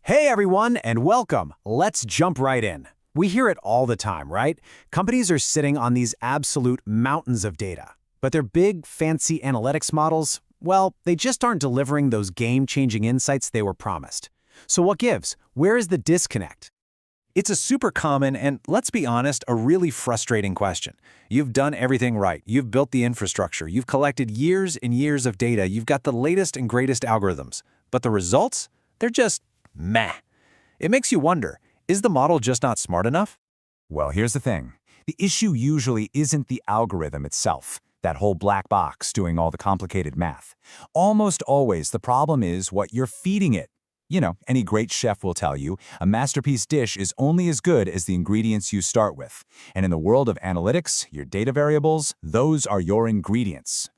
Hey everyone, and welcome. Let's jump right in. We hear it all the time, right? Companies are sitting on these absolute mountains of data. But their big, fancy analytics models, well, they just aren't delivering those game-changing insights they were promised. So what gives? Where is the disconnect? It's a super common and, let's be honest, a really frustrating question. You've done everything right. You've built the infrastructure. You've collected years and years of data. You've got the latest and greatest algorithms. But the results? They're just meh. It makes you wonder, is the model just not smart enough? Well, here's the thing. The issue usually isn't the algorithm itself, that whole black box doing all the complicated math. Almost always the problem is what you're feeding it. You know, any great chef will tell you, a masterpiece dish is only as good as the ingredients you start with. And in the world of analytics, your data variables, those are your ingredients.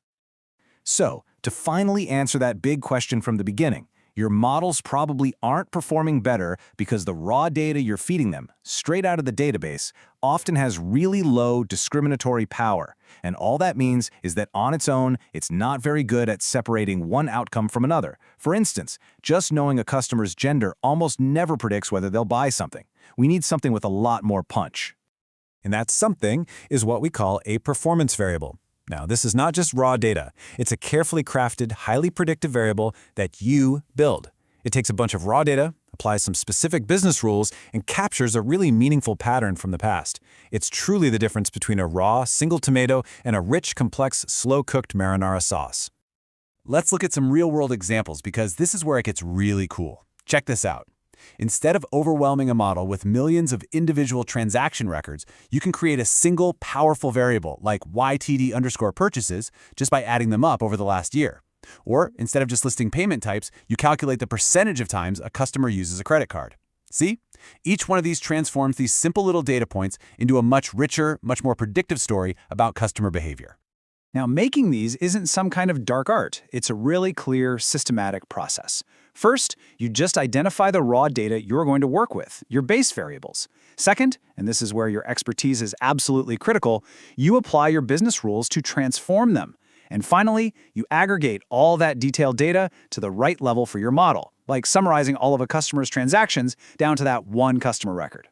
So, to finally answer that big question from the beginning, your models probably aren't performing better because the raw data you're feeding them, straight out of the database, often has really low discriminatory power. And all that means is that on its own, it's not very good at separating one outcome from another. For instance, just knowing a customer's gender almost never predicts whether they'll buy something. We need something with a lot more punch. And that something is what we call a performance variable. Now, this is not just raw data. It's a carefully crafted, highly predictive variable that you build. It takes a bunch of raw data, applies some specific business rules, and captures a really meaningful pattern from the past. It's truly the difference between a raw, single tomato and a rich, complex, slow-cooked marinara sauce. Let's look at some real-world examples because this is where it gets really cool. Check this out. Instead of overwhelming a model with millions of individual transaction records, you can create a single powerful variable like YTD_purchases just by adding them up over the last year. Or instead of just listing payment types, you calculate the percentage of times a customer uses a credit card. See? Each one of these transforms these simple little data points into a much richer, much more predictive story about customer behavior. Now, making these isn't some kind of dark art. It's a really clear, systematic process. First, you just identify the raw data you're going to work with, your base variables. Second, and this is where your expertise is absolutely critical, you apply your business rules to transform them. And finally, you aggregate all that detailed data to the right level for your model, like summarizing all of a customer's transactions down to that one customer record.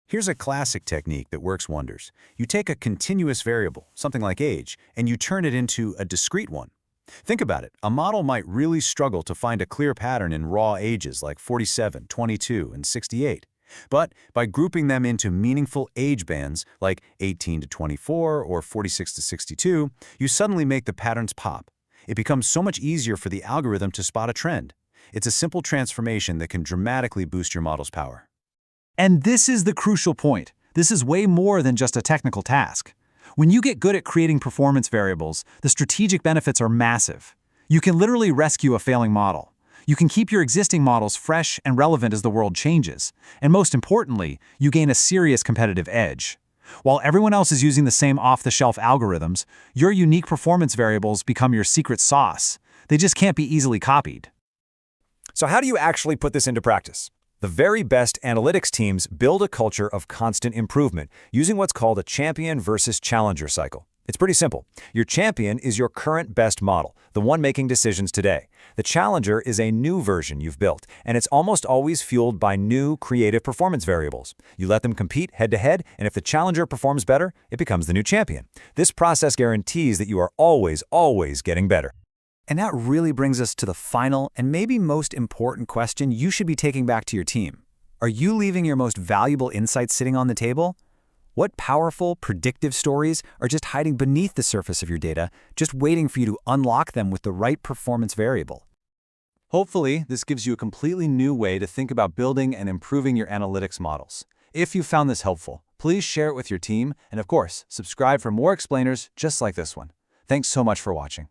Here's a classic technique that works wonders. You take a continuous variable, something like age, and you turn it into a discrete one. Think about it. A model might really struggle to find a clear pattern in raw ages like 47, 22, and 68. But by grouping them into meaningful age bands like 18 to 24 or 46 to 62, you suddenly make the patterns pop. It becomes so much easier for the algorithm to spot a trend. It's a simple transformation that can dramatically boost your model's power. And this is the crucial point. This is way more than just a technical task. When you get good at creating performance variables, the strategic benefits are massive. You can literally rescue a failing model. You can keep your existing models fresh and relevant as the world changes. And most importantly, you gain a serious competitive edge. While everyone else is using the same off-the-shelf algorithms, your unique performance variables become your secret sauce. They just can't be easily copied. So how do you actually put this into practice? The very best analytics teams build a culture of constant improvement using what's called a champion versus challenger cycle. It's pretty simple. Your champion is your current best model, the one making decisions today. The challenger is a new version you've built, and it's almost always fueled by new, creative performance variables. You let them compete head-to-head, and if the challenger performs better, it becomes the new champion. This process guarantees that you are always getting better. And that really brings us to the final and maybe most important question you should be taking back to your team. Are you leaving your most valuable insights sitting on the table? What powerful, predictive stories are just hiding beneath the surface of your data, just waiting for you to unlock them with the right performance variable? Hopefully, this gives you a completely new way to think about building and improving your analytics models. If you found this helpful, please share it with your team, and of course, subscribe for more explainers just like this one. Thanks so much for watching.